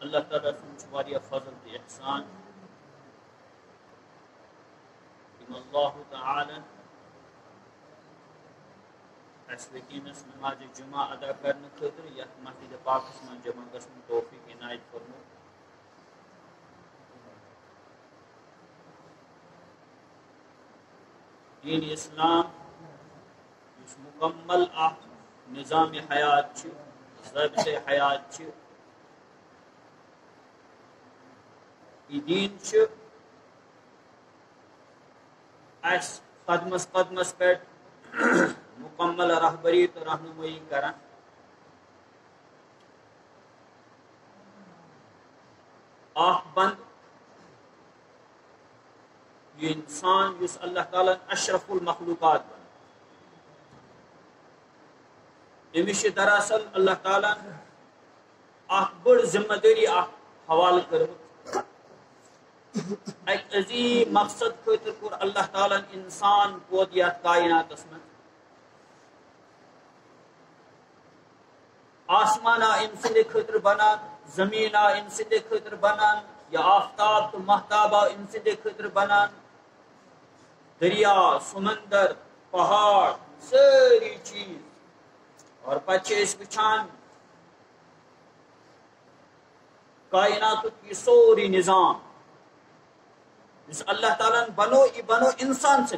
اللہ تعالیٰ سن واریاہ فضل تہ احسان اللہ تعالی اس وکینس نماز جمعہ ادا کرنے خاطر یتھ مسجد پاکس من جمع گژھن توفیق عنایت فرمو دین اسلام اس مکمل نظام حیات ضابط حیات یہ دین اس قدمس قدمس پہ مکمل رہبری تو رہنمائی کران بند یہ انسان اس اللہ تعالیٰ اشرف المخلوقات بن امس دراصل اللہ تعالیٰ بڑ ذمہ داری حوالہ کرمت ایک عظیم مقصد خاطر کور اللہ تعالیٰ انسان پود یتھ کائنات من آسمان ام سند خاطر بنان زمین ام سند خاطر بنان یا آفتاب تو مہتاب ام سند خاطر بنان دریا سمندر پہاڑ ساری چیز اور پچھے اس وچھان کائنات کی سوری نظام اس اللہ تعالیٰ بنو یہ بنو انسان سے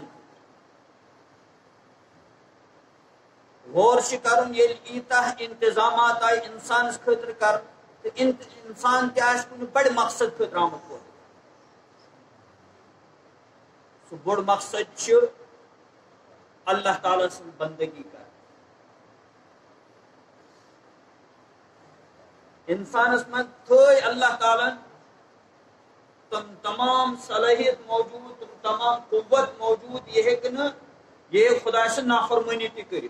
غور کرن یل ایتہ انتظامات آئی انسان خاطر کر انسان تہ کن بڑ مقصد خاطر آمت ہو سو بڑ مقصد اللہ تعالیٰ سن بندگی کر انسانس من تھوئی اللہ تعالیٰ تم تمام صلاحیت موجود تم تمام قوت موجود یہ یہ خدا سے نافرمانی تہ کر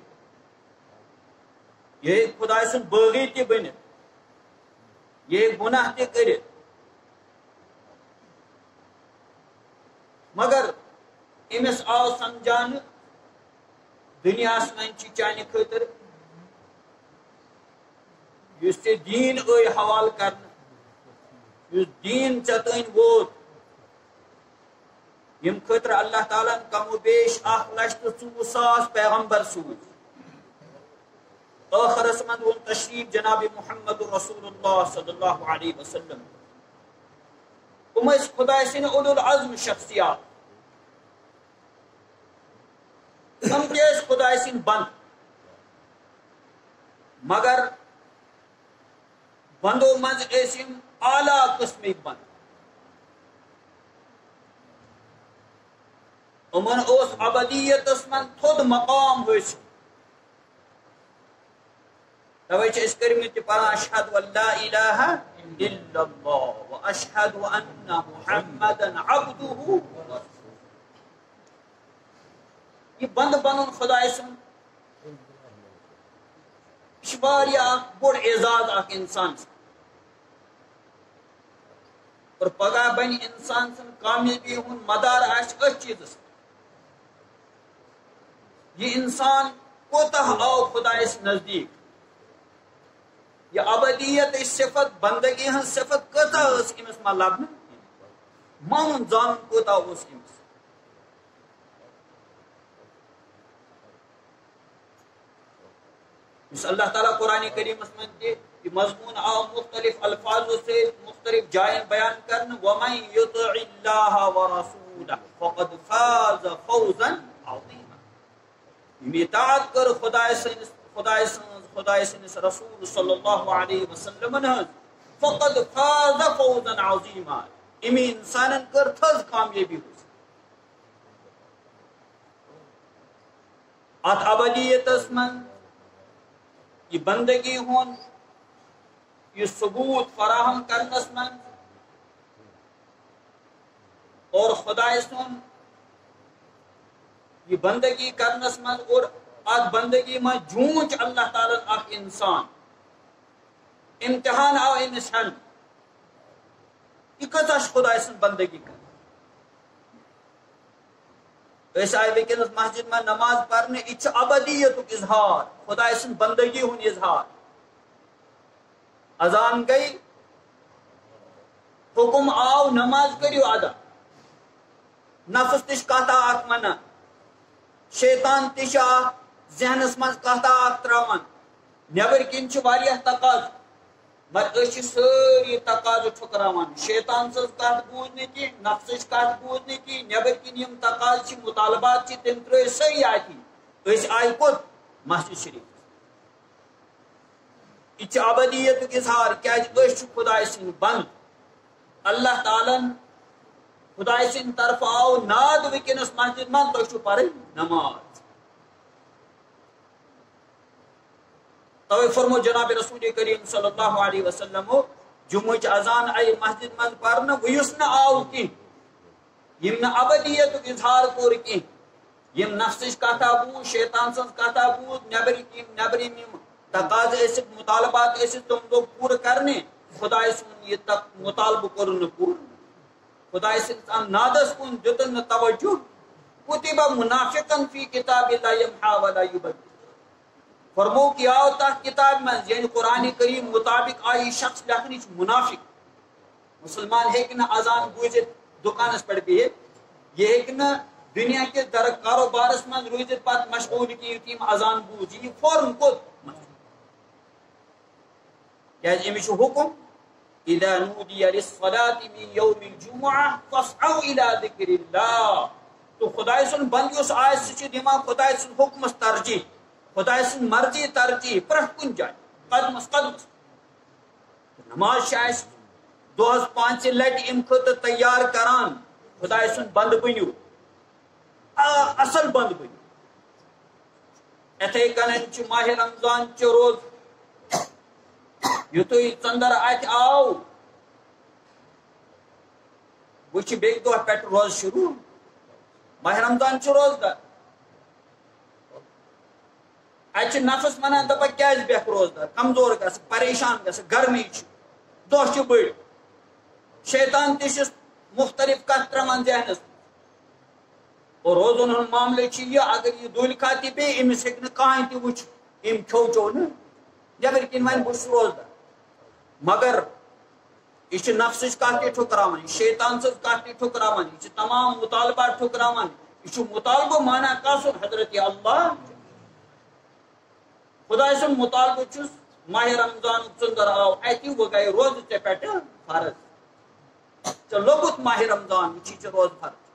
یہ خدا سن باغی تہ بن یہ گناہ تہ کر مگر امس آو سمجھان دنیا من چانہ خاطر اس دین آئی حوال کرنا اس دین چتین ووت یم خاطر اللہ تعالیٰ کم و بیش 1,04,000 پیغمبر سوز آخرس من ون تشریف جناب محمد رسول اللہ صلی اللہ علیہ وسلم خدا سن اولو العزم شخصیات خدا سن بند مگر بندو مز ایسم اعلی قسمک بند امن اس ابدیت من تھود مقام حاصل توے اس کرمت پڑھا اشہد ان لا الہ الا اللہ واشہد ان محمدا عبدہ ورسولہ یہ بند بنن خدا سن واریاہ بڑ اعزاز اخ انسان اور پگہ بن انسان سن کامیابی ہن مدار آس چیز یہ انسان کوتہ آو خدا اس نزدیک یہ ابدیت صفت بندگی ہن صفت کتا اس امس ما لبن مان زان کوتا اس امس اس اللہ تعالیٰ قرآن کریم میں یہ مضمون آو مختلف الفاظوں سے مختلف جائیں بیان کرن وَمَن يُطِعِ اللَّهَ وَرَسُولَهُ فَقَدْ فَازَ فَوْزًا عَظِيمًا اطاعت کر خدا سن رسول صلی اللہ علیہ وسلم فقد فاز فوزا عظیما امی انسان کر تھز کامیابی ہو ات ابدیت من یہ بندگی ہون یہ ثبوت فراہم کرنس من اور خدا سن یہ بندگی کرنس من اور ات بندگی میں جونچ اللہ تعالیٰ اخ انسان امتحان آو امس ہن یہ کتا خدا سن بندگی کر ایسا آئی وکنس مسجد میں نماز پڑھنے یہ ابدیت اظہار خدا سن بندگی ہن اظہار اذان گئی حکم آو نماز کریو ادا نفس تش کتا اک منا شیطان تش ذہنس من کتا اک تراوان نبر کن واریاہ تقاض مگر ساری تقاض ٹھکراوان شیطان سز کت بوزن کی نفسچ کت بوزن کی نبر کن یم تقاض مطالبات تم تر ساری آتی آئی کت مسجد شریف یہ ابدیت اظہار کیا خدائے سن بند اللہ تعالیٰ خدائے سن طرف آو ناد ونکس مسجد من تھی پڑھ نماز توے فرمو جناب رسول کریم صلی اللہ علیہ وسلم جمعہ اذان آئی مسجد من پڑھنا ویس نا آو کی یم ابدیت اظہار کور کی یم نفسش کتا بوز شیطان سن کتا بوز نبرم تقاض مطالبات تم لوگ پور کرنے خدا سن یہ مطالبہ کور پور خدا سن نادس کن دتن توجہ کتب منافقا فی کتاب اللہ یمحا ولا یبدل فرمو کی آو تحت کتاب میں یعنی قرآن کریم مطابق آئی شخص لکھنی منافق مسلمان ہے کہ نہ اذان بوزت دکانس پر بھی ہے یہ ہے کہ نہ دنیا کے در کاروبارس من روزت پات مشغول کی تیم اذان بوز یہ فوراً کو کیا امیش حکم اذا نودی للصلاة من یوم الجمعہ فاسعوا الى ذکر اللہ تو خدای سن بندیوس آیت سے دماغ خدای سن حکمس ترجیح خدای سن مرضی ترجیح پرت کن جائے قدمس نماز شاید دہس 5 لٹ ام خطر تیار کران خدای سن بند بنیو اصل بند بنیو اتھے کنن ماہ رمضان روز یتھے ژندر ات آو وچ بیک دہ پہ روز شروع ماہ رمضان روز دار اتھ نفس ونان دپا کیاز بیک روزدار کمزور گھس پریشان گھس گرمی دہ بڑ شیطان تس مختلف کت تران ذہنس اور روزن ہند معاملے یہ اگر یہ دل کھاتی پی امس ہیک کہین تہ وچ ام کھو چو نا نبر کن ون بس روزدار مگر یہ نفسچ کت تہ ٹھکراوان شیطان سز کت تہ ٹھکراوان یہ تمام مطالبات ٹھکراوان یہ مطالبہ مانا کاسن حضرت اللہ خدا سن مطالبہ چس ماہ رمضان ژندر آو اتہ وہ گئے روز ے پہ فرض لوگت ماہ رمضان یہ روز فرض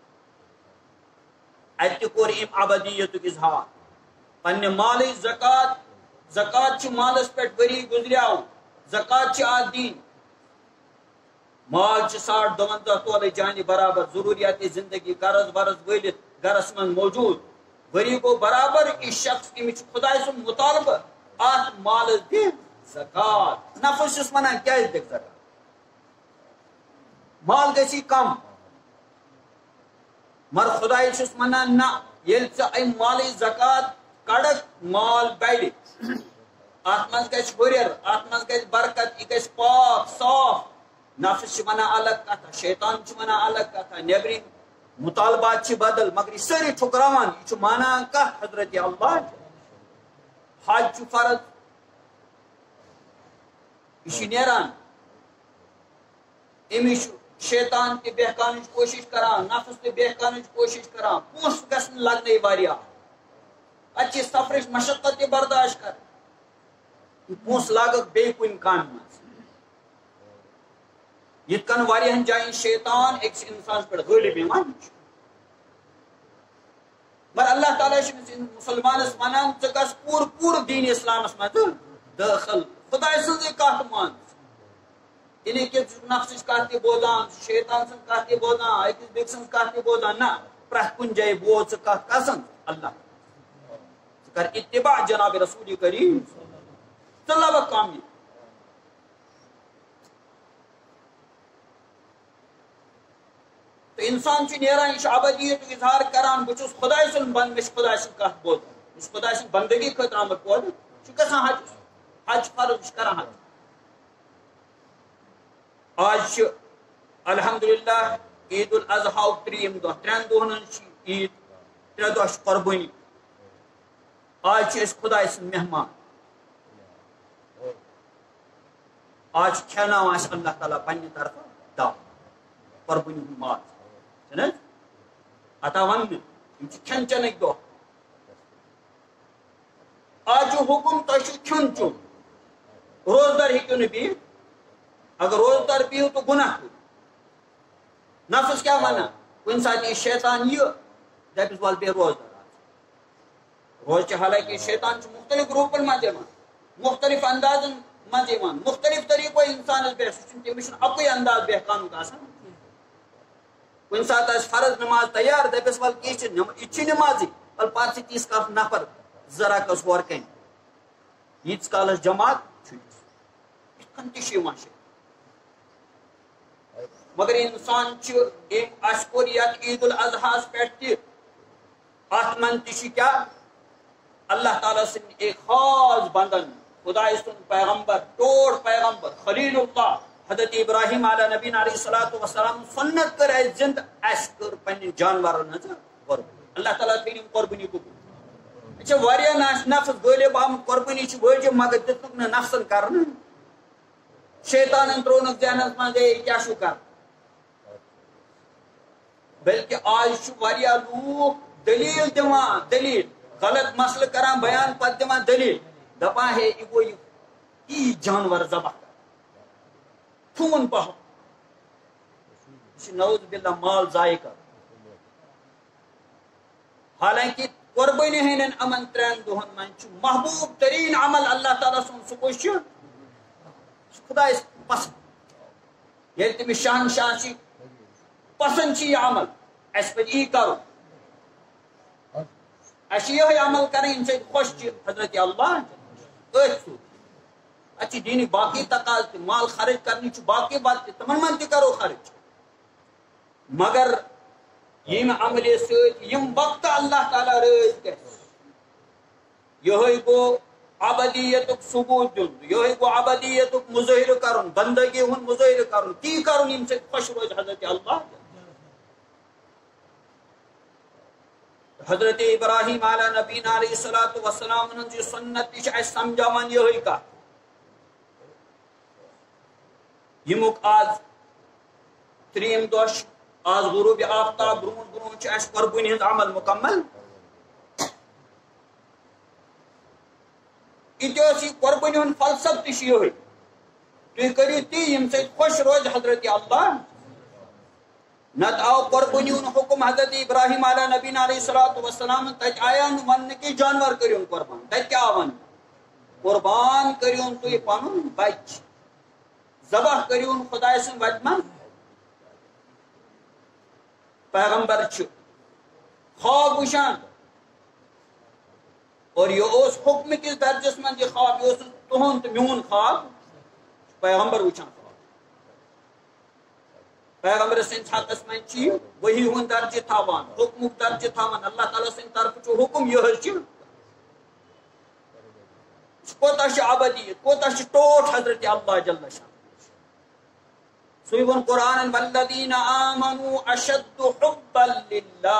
اتہ کور ام ابدیت اظہار پنہ مال زکات زکات مالس پہ وری گزریاو زکات آت دین مال 52 تولے جانہ برابر ضروریات زندگی قرض ورض ولت گرس من موجود وری گو برابر اس شخص امچ خدا سن مطالبہ آت مال دے زکات نفس ونان کیا دک زکات مال گسی کم مر خدا ونان نا یل ام مال زکات کڑک مال بڑ ات من گھ ہرر ات من گھ برکت یہ گھ پاک صاف نفس ونان الگ کتھا شیطان ونان الگ کتھا نبرم مطالبات بدل مگر یہ ساری ٹھکراوان یہ مانان کت حضرت اللہ حج فرض یہ نیران امش شیطان تہ بہکان کوشش کران نفس تہ بہکان کوشش کران پونس گھن لگنے واریاہ اتہ سفرچ مشقت تہ برداشت کر پونس لاگک بی کن کام مز یت کن واریاہن جائن شیطان اکس انسان پہ غالب یوان مگر اللہ تعالیٰ مسلمانس ونان ژٕ گژھ پور دین اسلامس مز داخل خدا سن کت مان یہ کہ نفسچ کت تہ بوزان شیطان سن کت تہ بوزان اکس بیک سن کت تہ بوزان نہ پرت کن جائے بوز ژٕ کت کسن اللہ ژٕ کر اتباع جناب رسول کریم ژٕ لبکھ کامیاب تو انسان نیران یہ ابدیت اظہار کران بہت خدا سن بند مے خدا سن کت بوزان اس خدا سن بندگی خاطر آمد پود گھان حج فرض کران حج آج الحمدللہ عید الاضحیٰ 3 دہ 3 دہن عید 3 دہ قربانی آج خدا سن مہمان آج کھینا اللہ تعالیٰ پنہ طرف دعوت قربانی ہند ماز چھنا عطا ون کھین چنک دہ آج حکم تہ کھن چون روزدار ہیکو نہ بہت اگر روزدار بہو تو گناہ کر نفس کیا ونان کن سات یہ شیطان یہ دپس ول بے روزدار روز حالانکہ شیطان مختلف گروپن مز مختلف اندازن مز مختلف طریقو انسانس بہ تمس اکوئی انداز بہکان آسان کن سات فرض نماز تیار دپس ول یہ نمازی ول پہ تیس کال نفر ذرا کس ہور کن ییتس کالس جماعت اتن تہ مگر انسان کور یت عید الاضحیٰ پہ ات من تہ کیا اللہ تعالیٰ سن ایک خاص بندن خدا سن پیغمبر ٹوٹ پیغمبر خلیل اللہ حضرت ابراہیم علیہ نبی علیہ الصلوۃ والسلام سنت کر زند اس کر پن جانورن قربانی اللہ تعالیٰ تھین قربانی قبول اچھا واریاہ نفس غالب آمت قربانی واجب مگر دتک نہ نفسن کرن شیطانن ترونک ذہنس من کیا شو کر بلکہ آج واریاہ لوگ دلیل دِوان دلیل غلط مسئلہ کران بیان پتہ دِوان دلیل دپان ہے یہ گو یہ جانور ذبح کر فون پہ نعوذ باللہ مال ضائع کر حالانکہ قربانی ہندن امن ترین دہن من محبوب ترین عمل اللہ تعالیٰ سن سکوش خدا پسند یل تمس شہنشاہ پسند یہ عمل اس پہ یہ کرو اس یہ عمل کریں ان سے خوش حضرت اللہ اچھی دینی باقی تقاض مال خرچ کرنی باقی بات تمن من تہ کرو خرچ مگر یم عمل یم وقت اللہ تعالیٰ رٲض کر یہ گو ابدیت ثبوت دن یہ گو ابدیت مظاہر کرن بندگی ہند مظاہر کرن تی کرن یم سے خوش روز حضرت اللہ حضرت ابراہیم علیہ نبی علیہ الصلوۃ والسلام کی سنت اس سمجھاوان یہ کت یمک آج تریم دہ آج غروب آفتاب برون برون اس قربانی ہند عمل مکمل یہ قربانی ہند فلسفہ تہ یہ تھی کرو تی یم سے خوش روز حضرت اللہ نت آو قربانی حکم حضرت ابراہیم علیہ نبی علیہ الصلوۃ والسلام تت آیا ون کہ جانور کرو قربان تت کیا ون قربان کرو تھی پن بچ ذبح کرو خدا سن وتہ من پیغمبر خواب وچان اور یہ حکم کس درجس من یہ خواب یہ تہن تو میون خواب پیغمبر وچان پیغمبر سند حقس من وہی ہند درجہ تھوان حکم درجہ تھوان اللہ تعالیٰ سند طرف حکم یہ کوتاہ ابدیت کوتاہ ٹوٹ حضرت اللہ جل شان سوی ون قرآن والذین آمنوا اشد حبا للہ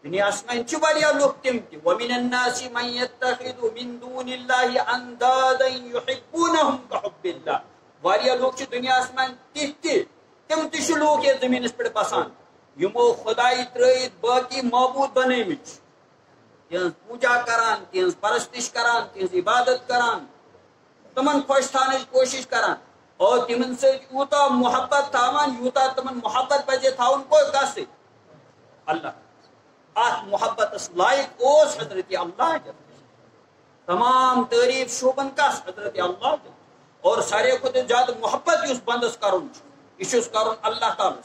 دنیا من واریاہ لوگ تم تہ ومن الناس من يتخذ من دون اللہ اندادا یحبونہم کحب اللہ واریاہ لوگ دنیا من تہ تم تہ لوگ یہ زمین پہ بسان یمو خدائی ترائت باقی معبود بنیمت تہذ پوجا کران تہذ پرستش کران تہذ عبادت کران تمن خوش تھان کوشش کران اور تمن سوتا محبت تھوان یوتا تمن محبت پزے تھون کو کس اللہ ات محبت لائق اس حضرت اللہ تمام تعریف شوبن کس حضرت اللہ اور سارے کھت زیادہ محبت اس بندس کرن یہ کرن اللہ تعالی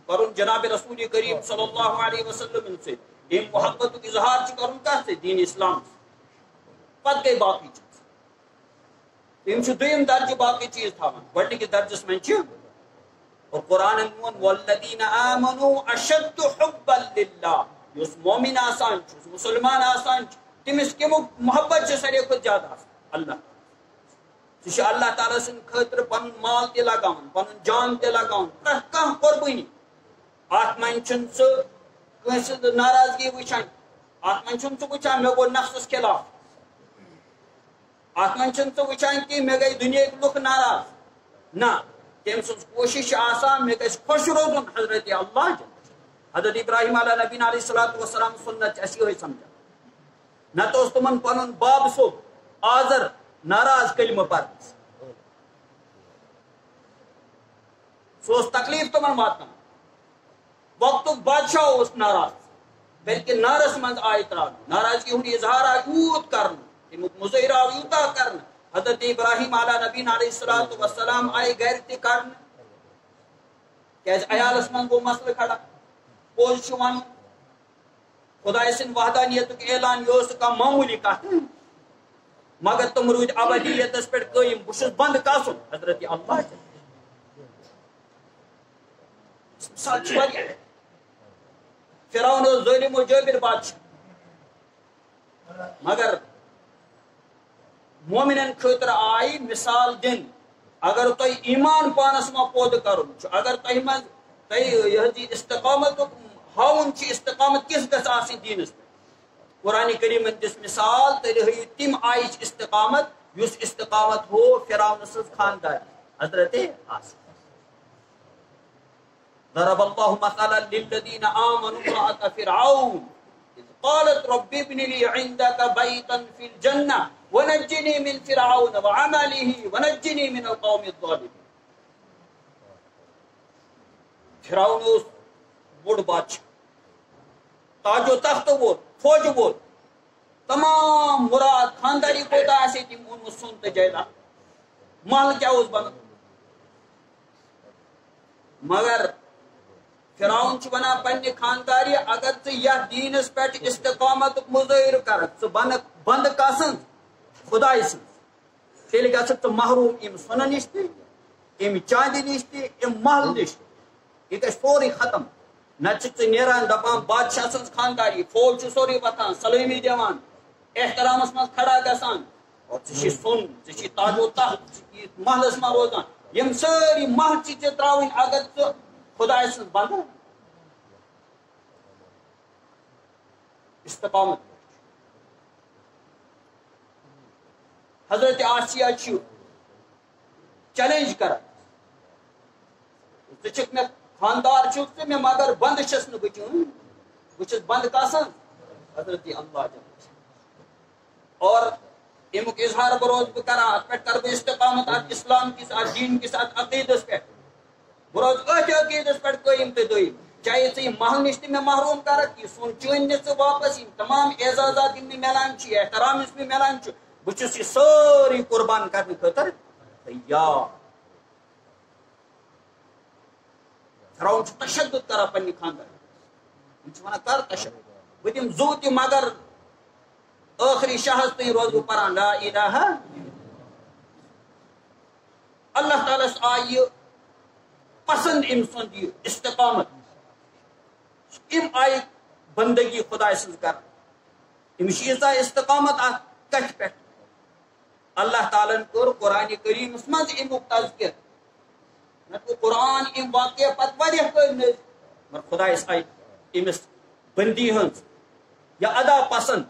کرن جناب رسول کریم صلی اللہ علیہ وسلم سے یہ محبت کی اظہار کرن کس دین اسلام پتہ گئی باقی چیز تم دویم درجہ باقی چیز تھوان گۄڈنِکِس درجس من اور قرآن والذین آمنوا اشد حبا للہ اس مومن آسان مسلمان آسان تمس کمو محبت سارے کھت زیادہ اللہ سہ اللہ تعالیٰ سن خاطر پن مال تہ لگاون پن جان تہ لگاون پرٛٮ۪تھ کانٛہہ قربانی ات من سہ کٲنٛسہِ ناراضگی وٕچھان ات من سہ وٕچھان مےٚ گوٚو نفسس خلاف ات من سہ وٕچھان کہ مےٚ گٔے دُنیاہٕکۍ لُکھ ناراض نہ تم سن کوشش آسان مے گژھِ خوش روزن حضرت اللہ حضرت ابراہیم علیہ نبی علیہ الصلوۃ والسلام سنت اسی ہوئی سمجھا نہ تو تمن پنن باب صوب آزر ناراض کلمہ پر سوس تکلیف تمن واتن وقت بادشاہ اس ناراض بلکہ نارس مند آئے تران ناراضگی ہند اظہار آئی یوت کرن تمیک مظاہرہ آو یوتا کرن حضرت ابراہیم علیہ نبی علیہ الصلوۃ والسلام آئے گھر تہ کرن کیاز عیالس من گو مسئلہ کھڑا پوز ون خدا سن وحدانیت اعلان یہ کم معمولی کت مگر تم رود ابدیت پہ قائم بہت بند کسن حضرت اللہ فرعون ظالم و جابر بادشاہ مگر مومنن خاطر آئی مثال دن اگر تھی ایمان پانس ما پود کرن اگر تہ من تہ استقامت ہاؤن استقامت کس گھس آسن دینس پہ قرآن کریم دس مثال تیل تم آئی استقامت اس استقامت ہو فرعون سز خاندار حضرت آسن ضرب الله مثلا للذين آمنوا امرأة فرعون إذ قالت رب ابن لي عندك بيتا في الجنة ونجني من فرعون وعمله ونجني من القوم الظالمين فرعون بڑ بادشاہ تاج و تخت وہ فوج وہ تمام مراد خانداری کوتا ایسے تم ان سنت جائدہ مال کیا اس بنا مگر فرعون ونان پنہ خانداری اگر ژٕ دینس پہ استقامت مظاہر کرک بند کسن خدا سن تیل گھک محروم ام سنن نش ام چاندی نش ام محل نش یہ گھر سوری ختم نت نیران دپان بادشاہ سن خانداری فوج سوری وتان سلامی دان احترامس من کھڑا گسان اور سن ژٕ تاج و تخت محلس من روزان یم ساری مہ تراؤن اگر خدا سن بند استقامت حضرت آسیہ چیلنج کر ژٕ خاندار چھُکھ ژٕ مےٚ مگر بند چھس نہٕ بہٕ چھُس بند کسن حضرت اللہ اور امیک اظہار بروز بہ کران ات پہ کر بہ استقامت ات اسلام کس ات دین کس ات عقیدس پہ بروز ات عقیدس پہ قائم تو دائم چاہے ژٕ محل نش تہ محروم کرک یہ سون چون ژٕ واپس تمام اعزازات یم ملان احترام اس میں ملان بہ چھس یہ ساری قربان کرنے خاطر تیار فرعون تشدد کران پنہ خاندان ونان کر تشدد بہ دم زو تہ مگر آخری شہز تین روز بہ پران لا الہ اللہ تعالیٰ آئی پسند ام سند یہ استقامت ام آئی بندگی خدا سن کر امس ییژا استقامت ات کتھ پہ اللہ تعالیٰ کور قرآن کریم مز امیک تذکر نت قرآن ام واقع پتہ واریاہ کال مگر خدا آئی امس بندی ہنز یا ادا پسند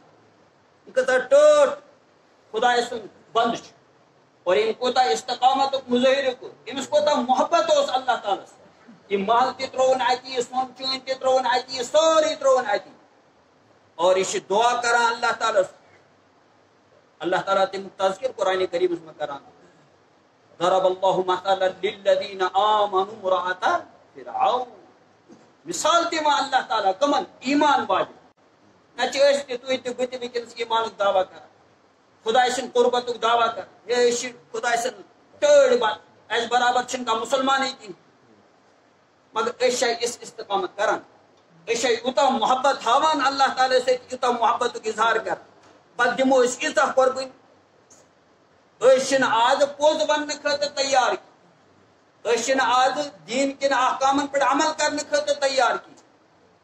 یہ کتا ٹوٹ خدا سن بند اور ام کوتا استقامت مظاہر کو امس کوتا محبت اس اللہ تعالیٰ سے یہ مال تہ ترون اتی سون چون تہ ترون اتی سوری ترون اتی اور یہ دعا کران اللہ تعالیٰ اللہ تعالیٰ تم تذکر قرآن کریم میں کران ضرب اللہ مثلا للذین آمنوا امرأة فرعون مثال تم اللہ تعالیٰ کمن ایمان والے نہ چیز تہ تہ بت ونکس ایمان دعویٰ کر خدا سن قربت دعویٰ کر یہ خدا سن ٹڑ بات اس برابر چھن کا مسلمان ہی مگر اس استقامت کران اس یوتا محبت ہاوان اللہ تعالی سے یوتا محبت اظہار کر پتہ دمو اس ایتا قربن اشن آج پوز ون خاطر تیار کی اشن آج دین کن احکام پر عمل کرنے خاطر تیار کی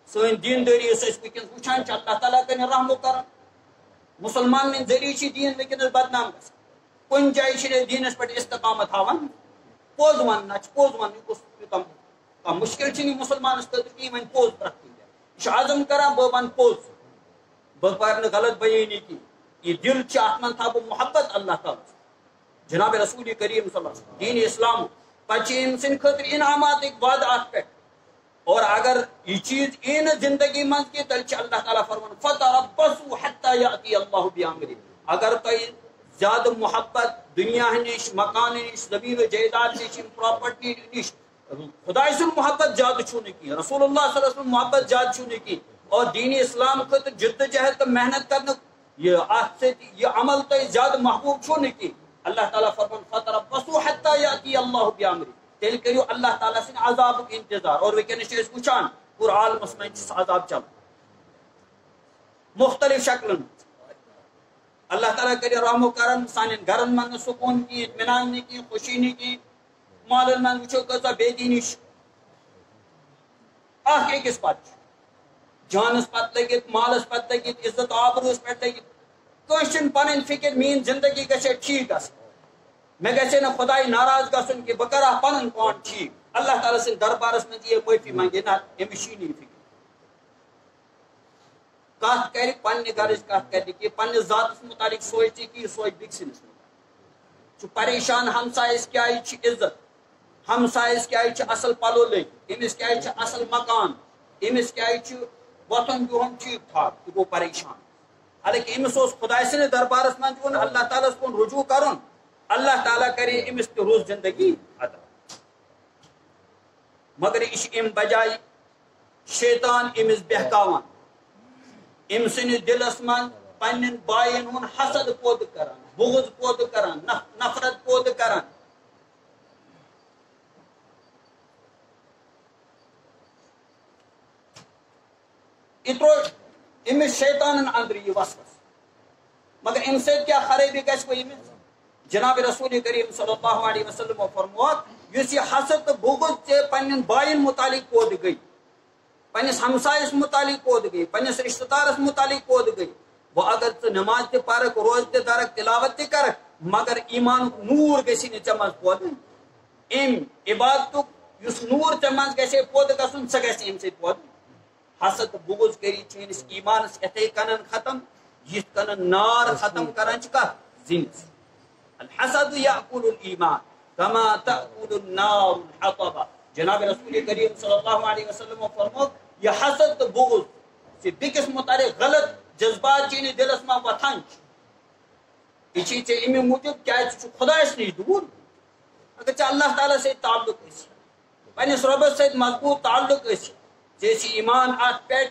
سن دین داری اس ونکس وچان اللہ تعالیٰ کن رحم و کرم مسلمان ذریعہ دین ونکس بدنام گژھان کن جائے دینس پہ استقامت ہاوان پوز ون پوز ون کس مشکل چھ مسلمانس خاطر کی ون پوز پرت یہ عزم کران بہ ون پوز بہ کر غلط بیانی کی یہ دل ات من تھا بہ محبت اللہ تعالیٰ جناب رسول کریم صلی اللہ علیہ وسلم دین اسلام پچہ سند خاطر انعامات وعدہ ات پہ اور اگر یہ چیز این زندگی من کی تیل اللہ تعالیٰ فرمان فتربصوا حتى یاتی اللہ بامرہ. اگر تہ زیادہ محبت دنیا نش مکان نش زمین و جائیداد نش پراپرٹی نش خدا سن محبت زیادہ چھو کی رسول اللہ صلی اللہ علیہ وسلم محبت زیادہ چھو کی اور دین اسلام خاطر جدوجہد تو محنت کرنا یہ عمل تو زیادہ محبوب چھو کی اللہ تعالیٰ فرمان فتربصوا حتى یاتی اللہ بامرہ. تیل کرو اللہ تعالیٰ سن عذاب انتظار. اور ونکس وچان پور عالمس مز عذاب چل مختلف شکلن. اللہ تعالیٰ کر رحم و کرم سان گرن من سکون کی اطمینان نہیں کی خوشی نہیں کی مالن من وچو کسا بے دینی اکس پت جانس پت لگت مالس پت لگت عزت آبروس پہ لگت کن پن فکر مین زندگی گھے ٹھیک میں گھے نا خدائی ناراض گھن کہ بہ کرا پن پان ٹھیک. اللہ تعالیٰ سن دربارس من یہ معافی منگے نا امس چی فکر کت کر پنہ گرچ کت کر کہ پنہ ذات متعلق سوچ کہ سوچ بیک سنس متعلق پریشان ہمسائس کیا عزت ہمسائس کیا اصل پلو لگ امس کیا اصل مکان امس کیا وتھن بہن ٹھیک ٹھاک یہ گو پریشان. حالانکہ امس خدا سن دربارس من اللہ تعالیٰ کن رجوع کرن اللہ تعالیٰ کرے امس تہ روز زندگی عطا. مگر یہ ام بجائے شیطان امس بہکاوان ام سن دلس من پنن بائن ہن حسد پود کران بغض پود کران نفرت پود کران. اترو امس شیطان اندر یہ وسوس مگر ام سے کیا خرابی گھس جناب رسول کریم صلی اللہ علیہ وسلم فرموت اس یہ حسد تو بغض ے پنن بائن متعلق پود گئی پنس ہمسائس متعلق پود گئی پنس رشتہ دارس متعلق پود گئی. وہ اگر تو نماز تہ پرک روز تہ درک تلاوت تہ کرک مگر ایمان نور گسی نا ے مز پود ام عبادت اس نور ے مز گھے پود گھن سہ گھس ام ست پود. حسد بغض کری چینس ایمانس اتھے کنن ختم یت کنن نار ختم کران کت زنس. الحسد یاکل الایمان کما تاکل النار الحطب. جناب رسول کریم صلی اللہ علیہ وسلم فرمو یہ حسد تو بغض سے بیکس متعلق غلط جذبات چین دلس میں وتھان یہ امی موجود کیا خدا نش دور اگر اللہ تعالیٰ سے تعلق پنس ربس ست مضبوط تعلق جیسی ایمان ات پہ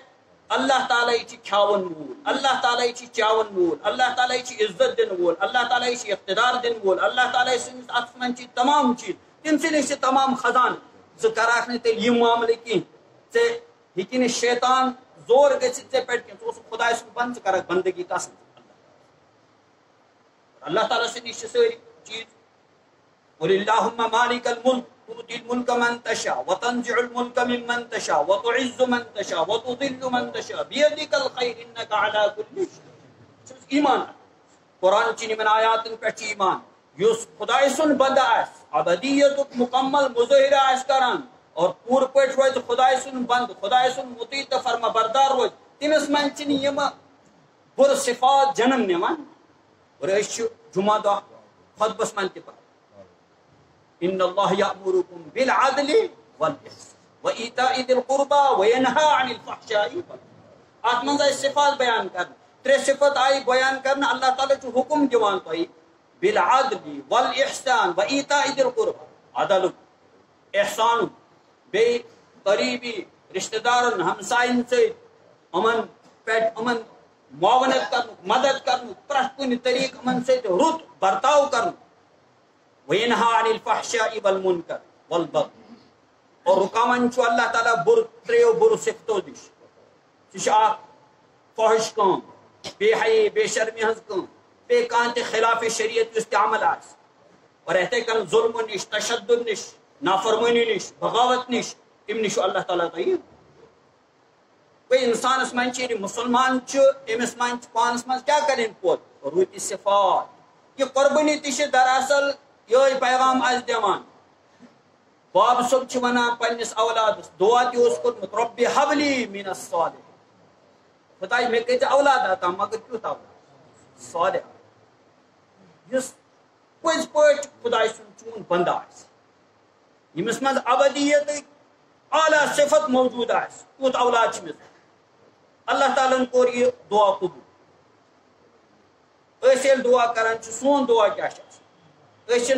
اللہ تعالیٰ یہ کھاون وول اللہ تعالیٰ یہ چاون وول اللہ تعالیٰ یہ عزت دن وول اللہ تعالیٰ یہ اقتدار دن وول اللہ تعالیٰ سندس ات من تمام چیز تم سے تمام خزان ژٕ کراکھ نہٕ تیٚلہِ یِم معاملہٕ کینٛہہ ژےٚ ہیٚکہِ نہٕ شیطان زور گٔژھِتھ ژےٚ پٮ۪ٹھ کینٛہہ ژٕ اوسُکھ خۄداے سُنٛد بنٛد ژٕ کَرکھ بندگی کس اللہ تعالیٰ سٕنٛدۍ نِش چھِ سٲری چیٖز. قل اللهم مالك الملك تؤتي الملك من تشاء وتنزع الملك ممن تشاء وتعز من تشاء وتذل من تشاء بيدك الخير انك على كل شيء. ایمان قرآن چن یمن آیاتن پٮ۪ٹھ چھِ ایمان یس خداے سُنٛد بندہ آسہِ ابدیتُک مکمل مظٲہرہ آسہِ کران اور پوٗرٕ پٲٹھۍ روزِ خداے سُنٛد بند خداے سُنٛد مُطیع تہٕ فرما بردار روزِ تٔمِس منٛز چھِنہٕ یِم بُرٕ صفات جنم نِوان. اور أسۍ چھِ جمعہ دۄہ خطبس منٛز تہِ پران ان اللہ یأمرکم بالعدل والإحسان وإیتاء ذی القربى وینہی عن الفحشاء. ات منٛز آیہِ صفات بیان کرنہٕ ترٛےٚ صفت آیہِ بیان کرنہٕ اللہ تعالیٰ چھُ حکم دِوان تۄہہِ بالعدل والإحسان وإیتاء ذی القربى عدلُک احسانُک بیٚیہِ قریبی رشتہ دارن ہمساین سۭتۍ یِمن پٮ۪ٹھ یِمن معاونت کرنُک مدد کرنُک پرٛٮ۪تھ کُنہِ طریقہٕ یِمن سۭتۍ رُت برتاو کرنُک وینہی عن الفحشاء والمنکر والبغی. اور رکاوان چھُ اللہ تعالیٰ بُرٕ ترٛیٚیو بُرٕ صفتو نِش سُہ چھُ اکھ فحش کٲم بے حیی بے شرمی ہٕنٛز کٲم بیٚیہِ کانٛہہ تہِ خلاف شریعت یُس تہِ عمل آسہِ اور یِتھَے کٔنۍ ظُلمہٕ نِش تشدد نِش نافرمٲنی نِش بغاوت نِش تمہِ نِش چھُ اللہ تعالیٰ تۄہہِ. گوٚو اِنسانس منٛز چھِ مُسلمان چھُ أمِس منٛز چھِ پانس منٛز کیٛاہ کرٕنۍ پوٚت رُتہِ صفات. یہِ قۄربٲنی تہِ چھِ دراصل یہے پیغام آسہِ دِوان. باب صٲب چھِ ونان پننس اولادس دعا تہِ اوس کوٚرمُت رۄبِ ہب لی من الصالحین خداے مےٚ کٔرۍ ژٕ اولاد عطا مگر کیُتھ اولاد صالح. یُس پٔزۍ پٲٹھۍ خداے سُنٛد چون بنٛدٕ آسہِ یمس مز ابدیت اعلیٰ صفت موجود آس تیوت اولاد چمس اللہ تعالیٰ کور یہ دعا قبول یل دعا کران سون دعا کیا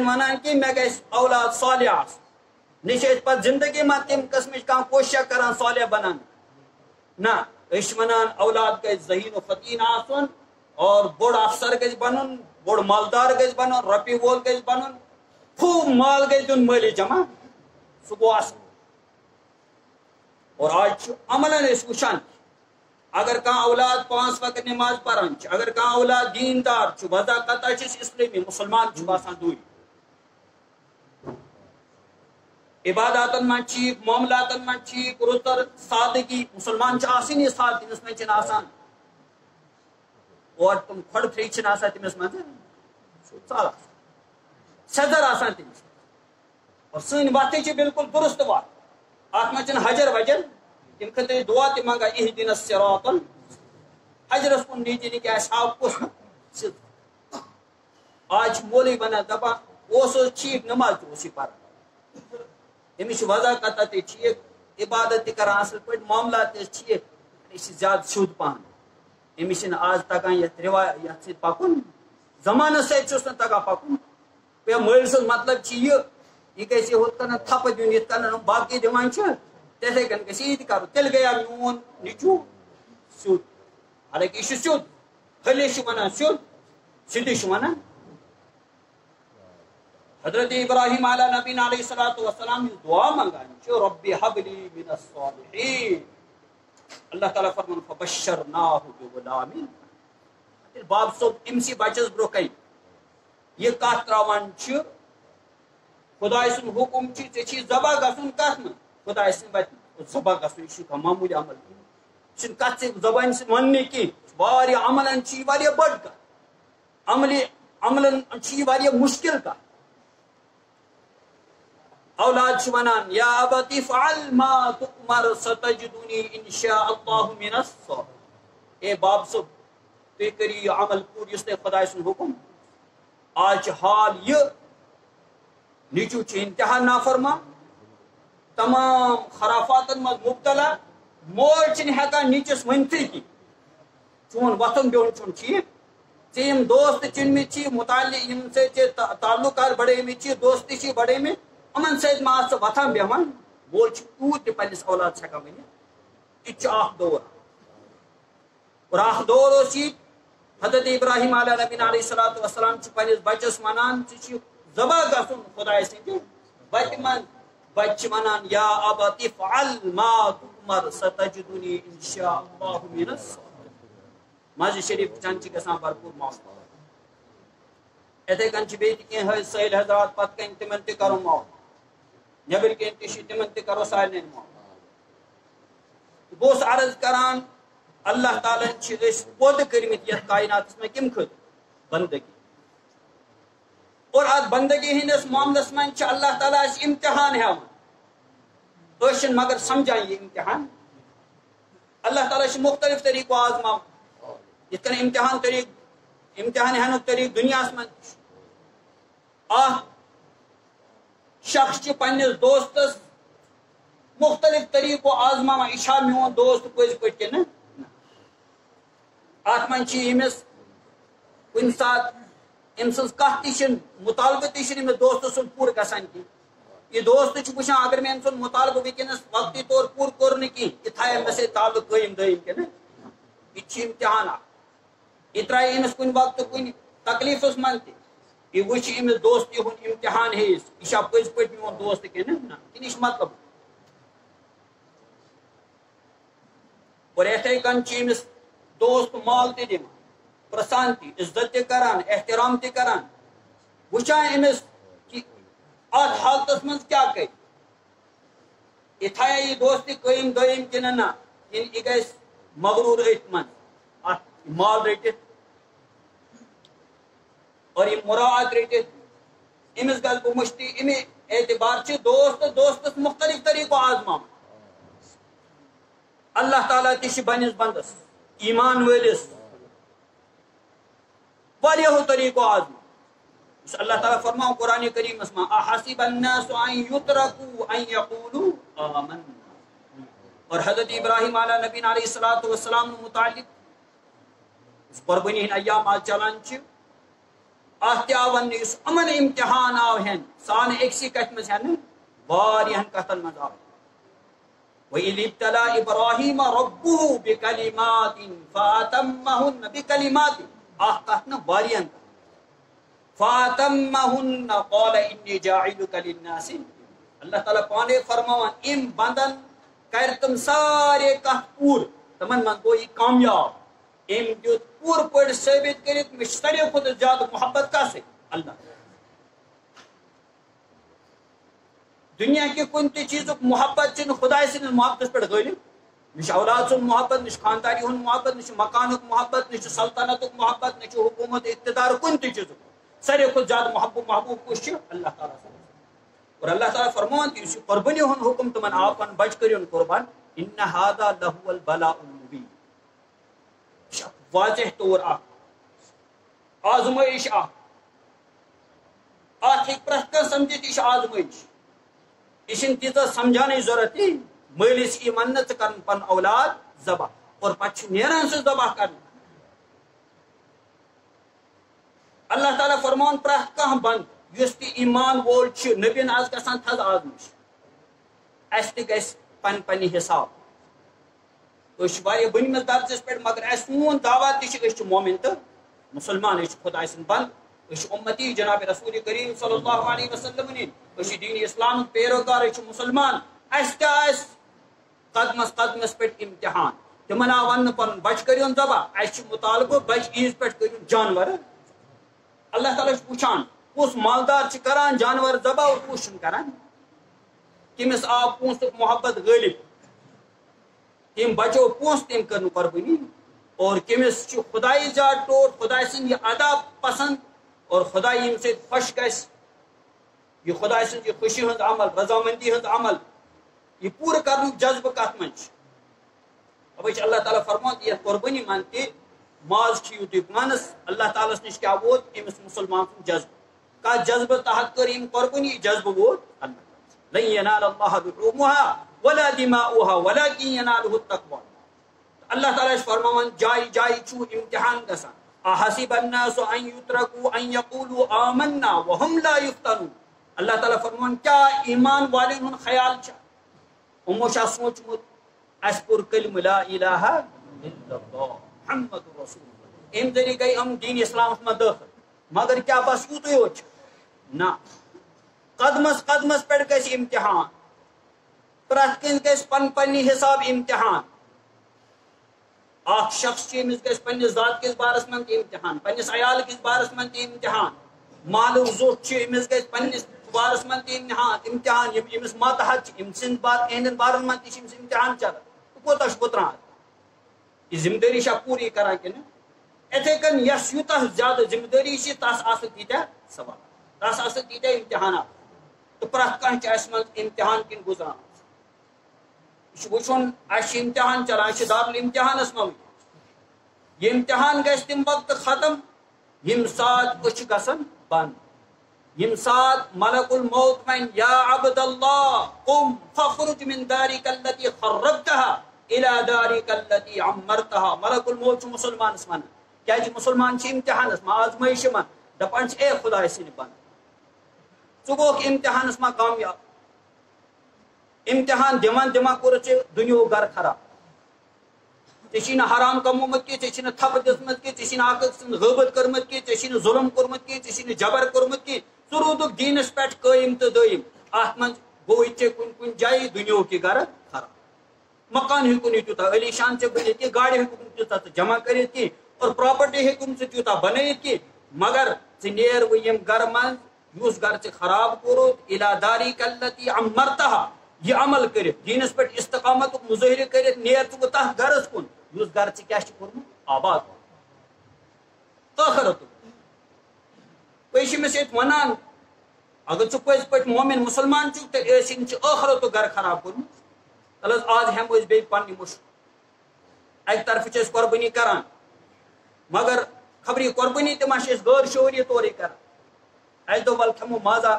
ونان کہ مے گھس اولاد صالح آس نش پہ زندگی من تم قسم کھانا کوشش کران صالح بنان نا ونان اولاد گھس ذہین و فتین آسن اور بوڑ افسر گھس بنن بوڑ مالدار گھس بنن رۄپیہِ وول گھس بنن خوب مال گھس دن مالی جمع سہ گو اصل اور آج عملاً وچان اگر کان اولاد 5 وقت نماز پران اگر کان اولاد دیندار وضا قطع اسلامی مسلمان باسان دوری عباداتن من ٹھیک معاملاتن من ٹھیک رتر سادگی مسلمان آسن یہ ساد تمس من آسان اور تم کھڑ پھری آسان تمس من سدر آسان تمس اور سن وت بالکل درست وت ات من حجر وجر تم خطر دعا تہ منگا اہدنا الصراط حجرس کن نیچے نکہ آج مولوی بنا دپان ٹھیک نماز تہ پران امس وضا قطع تہ ٹھیک عبادت تہ کران اصل پہ معاملات تہ ٹھیک یہ زیادہ سیود پہن امس آز تگان یت روایت ست پکن زمانس ست تگان پکن مل سن مطلب یہ گھس ہت کن تھپ دن یت کن باقی دان تتھے کن گھس یہ تہ کرو تیل گیا میون نیچو سیود حالانکہ یہ سیود حلس ونان سیود سیدھی ونان حضرت ابراہیم علیہ نبی علیہ الصلوۃ والسلام دعا منگان رب حب لی من الصالحین اللہ تعالیٰ فرمان فبشرناہ بغلام باب صوب امسی بچس برو کئی یہ کت تراوان خدائے سن حکم ٹھیک ذبح گھن کت من خدائے سن بچ ذبح گھن یہ معمولی عمل کت زبان ون کی عملن بڑ کت عملن مشکل کت اولاد ونان یا ابت افعل ما تؤمر ستجدنی انشاء اللہ من الصابرین اے باب صب تھی کری یہ عمل پور اس نے خدا سن حکم آج حال یہ نیچو انتہا نافرما تمام خرافات مز مبتلا مول ہیکان نیچس ونتھی کی چون وتھن بہن چھ ٹھیک یم دوست چنمت متعلق تعلقات بڑے دوستی بڑے امن ست ما وتھان بیہان مول تیوت تہ پنس اولاد ہیکان ونت یہ دور اور دور حضرت ابراہیم علیہ نبی علیہ الصلوۃ والسلام پنس بچس ونان ذبح گھن خدا سند وت من بچ ونان یا ابت افعل ما تؤمر ستجدنی انشاء اللہ من الصابرین ماضی شریف چند گھان بھرپور معاف اتھے کن بیس سہیل حضرات پتہ کن تمن تہ کرو معاف نبر کن تمن تہ کرو سارے معاف بہت عرض کران اللہ تعالیٰ پود کرمت یتھ کائنات میں کم خط بندگی اور ات بندگی ہندس معاملس من اللہ تعالیٰ امتحان ہاں مگر سمجھان یہ امتحان اللہ تعالیٰ مختلف طریقوں آزما یہ امتحان ہینک طریق دنیا من شخص پنس دوستس مختلف طریقوں آزما یہ میون دوست پز پہ کن ات من امس کن سات ام سن کت تہ مطالبہ تہ دوست سن پور گسان کی یہ دوست وچان اگر میں ام سن مطالبہ ونکس وقتی طور پور کور کی یہ تھیا مے سی تعلق قائم دائم کن یہ امتحان یہ ترائے امس کن وقت کن تکلیفس من تہ یہ وچ امس دوستی ہند امتحان ہیس یہ پز پہ میون دوست کن یہ مطلب اور اتھے کن امس دوست مال تہ دان پرسان تہ عزت تہ کران احترام تہ کران وچان امس کہ ات حالتس من کیا کر یہ تھیا یہ دوستی قائم دائم کن نا یہ گھس مغرور ات من ات مال رٹت اور یہ مراعات رٹت امس گل بہ مشتی امہ اعتبار دوستس مختلف طریقوں آزما اللہ تعالیٰ تہ بنس بندس ایمان ولس واریاہو طریقوں آزما اللہ تعالیٰ فرماؤ قرآن کریم اسما احسب الناس ان یترکوا ان یقولوا آمنا. اور حضرت ابراہیم علیہ نبی علیہ الصلوۃ والسلام متعلق اس قربانی ہن ایام آج چلان چھ اتیاون اس امن امتحان آو ہن سان ایکسی کت مز ہن واریہن کتن مز آو. وَإِذِ ابْتَلَىٰ إِبْرَاهِيمَ رَبُّهُ بِكَلِمَاتٍ فَأَتَمَّهُنَّ بِكَلِمَاتٍ آخ واریہن فَأَتَمَّهُنَّ قَالَ إِنِّي جَاعِلُكَ لِلنَّاسِ. اللہ تعالیٰ پانے فرماوان ام بندن کر تم سارے کت پور تمن من گو یہ کامیاب ام دیت پور پڑ ثابت کرت مش سارے خود زیادہ محبت کا سے اللہ. دنیا کی کن تی چیز محبت چن خدا سن محبت پہ غالب نش اولاد سن محبت نش خانداری ہن محبت نش مکان محبت نش سلطنت محبت نش حکومت اقتدار کن تی چیز سارے خود زیادہ محبوب کس اللہ تعالیٰ سے. اور اللہ تعالیٰ فرمان اس قربانی ہن حکم تمن آپن بچ کریون قربان ان هذا له البلاء المبین. واضح طور آزمائش پرت کر سمجھت یہ آزمائش یہ تیزہ سمجھانے ضرورت مالس یہ منت کر پن اولاد ذبح اور پچھ نیران سے ذبح کرنا. اللہ تعالیٰ فرمان پرت کھانا بند اس تی ایمان وول نبین آز گژھان تھز آزمائش اس تہ گژھِ پن پنہ حساب بنمس درجس پہ مگر سون دعوت تہ مومن تو مسلمان خدا سن بند امتی جناب رسول کریم صلی اللہ علیہ وسلم دین اسلام پیروکار مسلمان قدمس قدمس پہ امتحان تمن آو ون پن بچ کرون ذبح اس مطالبہ بچ عیز پہ کرون جانور. اللہ تعالیٰ پوچھان کس مالدار کران جانور ذبح اور کس کران کمس آو پونس محبت غالب تم بچو پونس تم کر قربانی اور کمس خدائی ذات ٹوٹ خدا سن یہ ادا پسند اور خدا یم سے خوش گس یہ خدا سن یہ خوشی ہند عمل رضامندی ہند عمل یہ پورا کرن جذبہ کت من اب اللہ تعالیٰ فرمات یہ قربانی مانتے ماز کھیو تھی مانس اللہ تعالیٰ نش کیا ووت امس مسلمان سن جذبہ کا جذبہ تحت کر یم قربانی جذبہ ووت اللہ لن ینال اللہ لحومها ولا دماؤها ولكن يناله التقوى. اللہ تعالیٰ فرمان جائی جائی چھو امتحان گسان احسب الناس ان یترکوا ان یقولوا آمنا وهم لا یفتنون. اللہ تعالیٰ فرمان کیا ایمان والن ہن خیال چھ امو شاہ سوچمت اس پر کلمہ لا الہ الا اللہ محمد رسول اللہ ام ذریعہ گئی ہم دین اسلام میں داخل مگر کیا بس یوت یوت نہ قدمس قدمس پہ گژھِ امتحان پرت کن گژھِ پن پنہ حساب امتحان. اخ شخص امس گژھِ پنس ذات کس بارس من امتحان پنس عیال کس بارس من امتحان مالک زوٹ امس گژھِ پنس بارس من امتحان امس ماتحت ام سند بار اہندن بارن من تہ امتحان چلان کوتہ بتران یہ ذمہ داری پوری کران کن اتھے کن یس یوتہ زیادہ ذمہ داری تس آس تیتہ سوال تس آس تیتہ امتحانات تو پرت کھانا اس من امتحان کن گزران یہ وچن اس امتحان چلان یہ دارالامتحانس من یہ امتحان گژھِ تم وقت ختم یم سات أچھ گژھن بند یم سات ملک الموت من یا عبد اللہ قم فخرج من دارک التي خربتها الى دارک التي عمرتها. ملک الموت مسلمانس من کیا مسلمان امتحانس من آزمائش من دپان اے خدا سن بند ثہ گوک امتحانس من کامیاب امتحان دمان دمان کور دنیا گھر خراب ٹھیک حرام کمومت کی ٹھیک تھپ دسمت کی ٹھیک اک سن غیبت کرمت کی ٹھیک ظلم کورمت کی ٹھیک جبر کورمت کی ثہ رودک دینس پہ قائم تو دائم ات من گو کن کن جائے دنیا کی گھر خراب مکان ہوں تیوتہ علی شان سے بنت کی گاڑی ہوں تیوتہ جمع کرت کی اور پراپرٹی ہوں تیوتہ بنائت کی مگر نیر یم گھر من اس گھر سے خراب کورت الى دارک التي عمرتها یہ عمل کرت دینس پہ استقامت مظاہرہ کرت نیر ثہ تہ گھرس کن اس گھر سے کیا کورمت آباد آخرت پہ ونان اگر ثہ پز پہ مومن مسلمان چھ تیل ٲسِن آخرت گھر خراب کورمت. تل آز ہمو بی پنہ مشک اک طرف قربانی کران مگر خبر قربانی تہ ما غیر شعوری طور کران اس دو ول کھمو مازا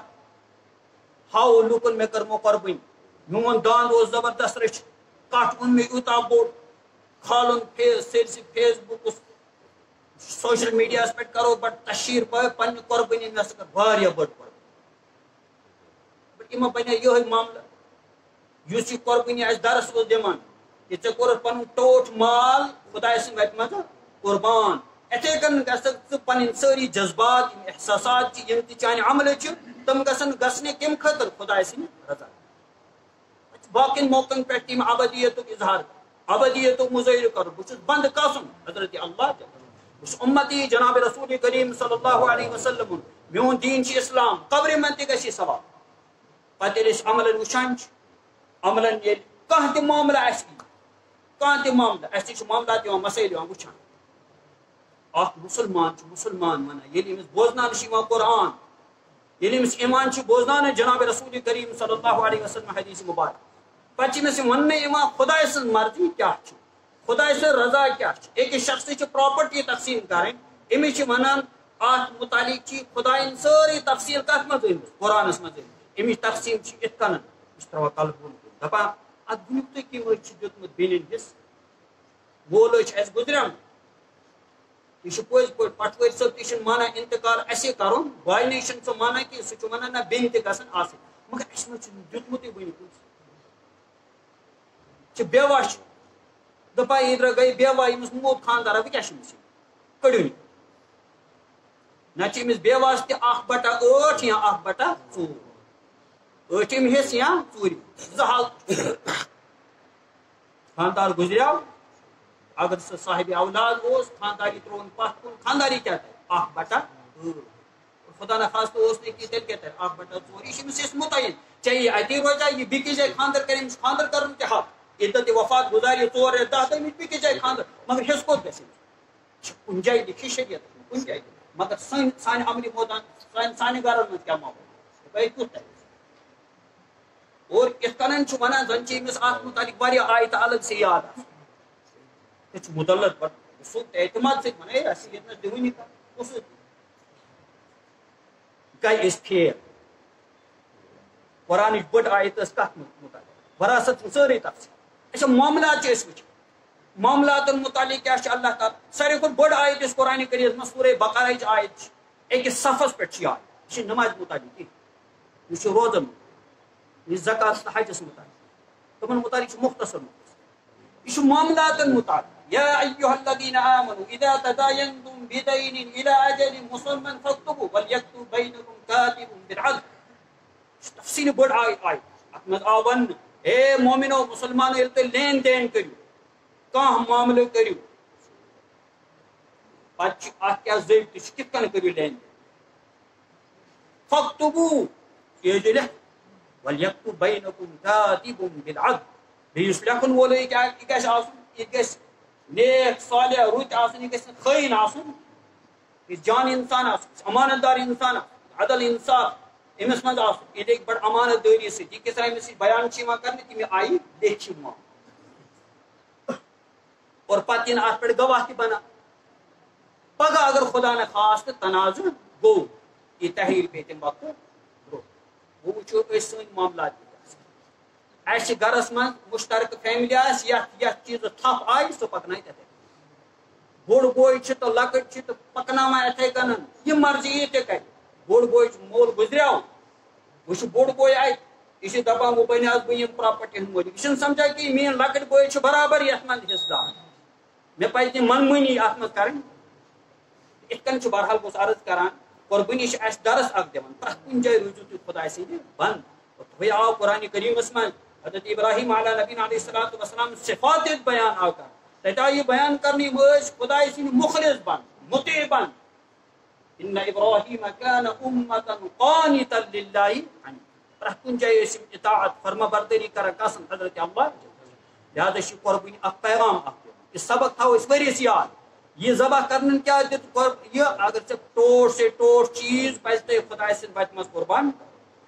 ہاو لوکن مے کرمو قربانی میون داند اوس زبردست رچ کٹ اون مے یوتا بوڑ کھالن سٲرسٕے فیس بک سوشل میڈیا پہ کرو بڑ تشہیر پنہ قربانی مے سا واریاہ بڑ قربانی بٹ بنے یہ معاملہ اس یہ قربانی اس درس اوس دِوان کہ ژے کوٚرُتھ پنُن ٹوٹھ مال خداے سٕنٛدِ وتہِ منٛز قربان اتھے کن گژھکھ ژٕ پنٕنۍ سٲری جذبات یِم احساسات یِم تہِ چانہِ عملہٕ چھِ تِم گژھن گژھنہِ کمہِ خٲطرٕ خداے سٕنٛدِ رضا باقین موقعن پٮ۪ٹھ تِم ابدیتُک اظہار ابدیتُک مظٲہرٕ کرُن بہٕ چھُس بنٛد کاسُن حضرت اللہ بہٕ چھُس اُمتی جناب رسول کریم صلی اللہ علیہ وسلم میون دین چھُ اسلام قبرِ منٛز تہِ گژھِ یہِ سوال پتہٕ ییٚلہِ أسۍ عملن وٕچھان چھِ عملن ییٚلہِ کانٛہہ تہِ معاملہٕ آسہِ کانٛہہ تہِ معاملہٕ اَسہِ تہِ چھُ معاملات یِوان مسٲیل یِوان وٕچھان اکھ مسلمان چھُ مسلمان ونان ییٚلہِ أمِس بوزناونہٕ چھُ یِوان قرآن ییٚلہِ أمِس ایمان چھُ بوزناونہٕ جناب رسول کریم صلی اللہ علیہ وسلم حدیث مبارک پتہٕ چھِ أمِس یہِ وننہٕ یِوان خداے سٕنٛز مرضی کیاہ چھِ خداے سٕنٛز رضا کیاہ چھِ أکِس شخصٕچ چھِ پراپرٹی تقسیٖم کرٕنۍ أمِس چھِ ونان اتھ متعلق چھِ خدایَن سٲرٕے تفصیٖل کتھ منٛز أنمٕژ قرآنس منٛز أنمٕژ امِچ تقسیٖم چھِ یِتھ کٔنن یہِ چھِ تراوان کلہٕ بۄن کُن دپان اتھ ؤنِو تُہۍ کٔمۍ حظ چھُ دیُتمُت بیٚنٮ۪ن حصہٕ مول حظ چھُ اسہِ گُزریومُت یہ پوز پہ پٹوری صٲب تہِ چھُنہٕ مانان انتقال اسے کرُن بالنٕے چھُنہٕ سُہ مانان کینٛہہ سُہ چھُ ونان نہ بیٚنہِ تہِ گژھن آسٕنۍ مگر اسہِ منٛز چھُنہٕ دیُتمُتٕے وٕنہِ کٲنٛسہِ چھِ بیوا چھِ دپان ایٖدرا گٔے بیوا ییٚمِس موٗد خانٛدارا وۄنۍ کیٛاہ چھِ أمِس کٔڑِو نہ چھِ أمِس بیواہس تہِ 1/8 یا 1/4 ٲٹھِم حصہٕ یا ژوٗرِم 2 حالت خانٛدار گُزریو اگر سُہ صاحب اولاد اوس خانداری ترٛووُن پتھ کُن خانداری کیٛاہ ترِ 1/4 خدا نخواستہٕ اوس نہٕ کینٛہہ تیٚلہِ کیٛاہ ترِ 1/4 یہِ چھِ أمِس أسۍ مُتعین چاہے یہِ اتی روزا یہِ بیٚکِس جایہِ خاندر کرِ أمِس خاندر کرُن تہِ حق ییٚتٮ۪تھ یہِ وفات گُزارِ 4 رٮ۪تھ 10 دۄہ أمِس بیٚکِس جایہِ خاندر مگر حصہٕ کوٚت گژھِ أمِس کُنہِ جایہِ لیکھِ شریعتس منٛز کُنہِ جایہِ مگر سانہِ عملہِ مٲدان سانہِ گرن منٛز کیٛاہ ماحول تۄہہِ کیُتھ ترِ اور یِتھ کٔنن چھُ ونان زن چھِ أمِس اتھ مُتعلق واریاہ آیتہٕ الگ سے یاد آسان یہ مدلت پہ اعتماد سۭتۍ ونان ہے اَسہِ ییٚتہِ نَس دِوٲنی کُس گٔے أسۍ فیل قرآنٕچ بٔڑ آیت ٲس کتھ مُتعلق وراثت سٲرٕے تفصیٖل اچھا معاملات چھِ أسۍ وٕچھان معاملاتن مُتعلق کیاہ چھُ اللہ تعالیٰ ساروی کھۄتہٕ بٔڑ آیت یۄس قرآنِ کریٖمس منٛز سورے بقرہٕچ آیت چھِ أکِس صفس پٮ۪ٹھ چھِ یہِ آیت یہِ چھِ نمازِ مُتعلق کینٛہہ یہِ چھُ روزن مُتعلق یہِ چھِ زکات تہٕ حجس مُتعلق تِمن مُتعلق چھُ مختصر یہ چھُ معاملاتن مُتعلق یا ایھا الذین آمنوا اذا تداینتم بدین الی اجل مسمى فاکتبوا وليكتب بینکم کاتب بالعدل تفصیل بڑ آیت اتھ منٛز آو وننہٕ اے مومنو مسلمانو ییٚلہِ تُہۍ لین دین کٔرِو کانٛہہ معاملہٕ کٔرِو پتہٕ چھِ اتھ کیاہ ضٲبطہٕ چھِ کِتھ کٔنۍ کٔرِو لین دین فاکتبوا یہِ ٲسۍزیو لیکھان وليكتب بینکم کاتب بالعدل بیٚیہِ یُس لیکھن وول یہِ گژھِ آسُن یہِ گژھِ نیک صالح رُت آسُن یہِ گژھِ نہٕ خٲیِن آسُن یہِ جان انسان آسُن امانت دار انسان آسُن عدل انصاف أمِس منٛز آسُن یہِ لیکھِ بڑٕ امانت دٲری سۭتۍ یہِ کِس أمِس سۭتۍ بیان چھِ یِوان کرنہٕ تَمہِ آیہِ لیکھِ یِوان اور پتہٕ یِن اتھ پٮ۪ٹھ گواہ تہِ بنان پگاہ اگر خدا نخواستہٕ تنازٕ گوٚو یہِ تحریر پیٚیہِ تَمہِ وقتہٕ برٛونٛہہ وۄنۍ وٕچھو أسۍ سٲنۍ معاملات اسہِ گرس منٛز مُشترکہٕ فیملی آسہِ یتھ چیٖزس تھپھ آیہِ سُہ پکنایہِ تِتھے بوٚڑ بوے چھُ تہٕ لۄکٕٹۍ چھِ تہٕ پکناوان یِتھے کٔنن یہِ مرضی یہِ تہِ کرِ بوٚڑ بوے چھُ مول گُزریو وۄنۍ چھُ بوٚڑ بوے اتہِ یہِ چھُ دپان وۄنۍ بنہِ حظ بہٕ یِمہٕ پراپرٹی ہُنٛد مٲلِک یہِ چھُنہٕ سمجھان کہِ میٲنۍ لۄکٕٹۍ بوے چھُ برابر یتھ منٛز حصہٕ دار مےٚ پزِ نہٕ منمٲنی اتھ منٛز کرٕنۍ یِتھ کٔنۍ چھُ بہرحال بہٕ اوسُس عرض کران قۄربٲنی چھِ اسہِ درس اکھ دِوان پرٛٮ۪تھ کُنہِ جایہِ روٗزِو تُہۍ خۄداے سٕنٛدِ بنٛد تُہۍ آو قرآنِ کریٖمس منٛز حضرت ابراہیم علیٰ نبیٖنَ علیہ الصلوٰتُ وسلام صفات بیان آو کرنہٕ تتہِ آو یہِ بیان کرنہٕ یِم ٲسۍ خۄداے سٕنٛدۍ مُخلص بنٛد مُطیع بنٛد ان ابراہیم کان امة قانتا للہ پرٛٮ۪تھ کُنہِ جایہِ ٲسۍ یِم اطاعت فرما بردٲری کران کسن حضرت اللہ لہذا چھِ قۄربٲنی اکھ پیغام اکھ دِوان یہِ سبق تھاوو أسۍ ؤریَس یاد یہِ ذبح کرنن کیاہ دِتُکھ یہِ اگر ژےٚ ٹوٹھ سے ٹوٹھ چیٖز پزِ تۄہہِ خۄداے سٕنٛدِ وتہِ منٛز قۄربان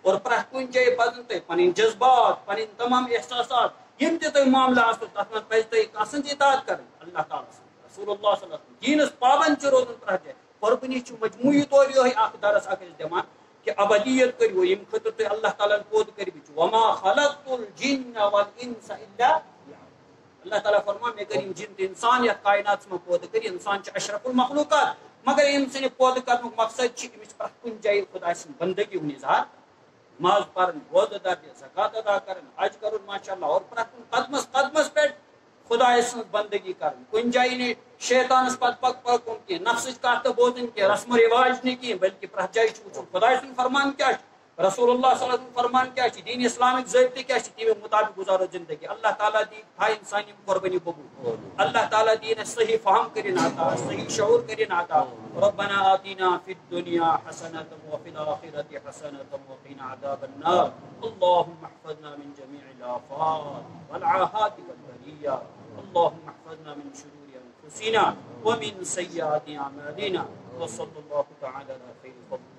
اور پرٛٮ۪تھ کُنہِ جایہِ پزن تۄہہِ پنٕنۍ جذبات پنٕنۍ تمام احساسات یِم تہِ تۄہہِ معاملہٕ آسنو تتھ منٛز پزِ تۄہہِ کانٛہہ سٕنٛز اطاعت کرٕنۍ اللہ تعالیٰ سٕنٛز رسول اللہ صلی اللہ علیہ وسلم دیٖنس پابنٛد چھِ روزُن پرٛٮ۪تھ جایہِ قۄربٲنی چھُ مجموعی طور یِہوے اکھ درس اکھ أسۍ دِوان کہ ابدیت کرو یم خطر تو اللہ تعالیٰ پود کر وما خلقت الجن والانس الا اللہ تعالیٰ فرمان میں کریم جن تو انسان یا کائنات میں پود کر انسان اشرف المخلوقات مگر ام سن پود کرن مقصد امس پرت کن جائے خدا سن بندگی ہن اظہار نماز پڑھن روزہ دار زکات ادا کرن حج کرن ماشاء اللہ اور پرت قدمس قدمس پہ خدا سن بندگی کرن کن جائے نے شیطانس پت پک پکن کی نفس کت بوزن کی رسم و رواج نہیں کی بلکہ پرت جائے وچن خدا سن فرمان کیا رسول اللہ صلی اللہ علیہ وسلم فرمان کیا دین اسلامک ضابطے کیا تمے مطابق گزارو زندگی اللہ تعالیٰ دی تھا انسانی قربانی قبول اللہ تعالیٰ دین صحیح فہم کرن عطا صحیح شعور کرن عطا ربنا آتنا فی الدنیا حسنۃ وفی الآخرۃ حسنۃ وقنا عذاب النار اللهم احفظنا من جميع الآفات والعاهات والبلیات اللهم احفظنا من شرور انفسنا ومن سیئات اعمالنا وصلی اللہ تعالی علی خیر خلقه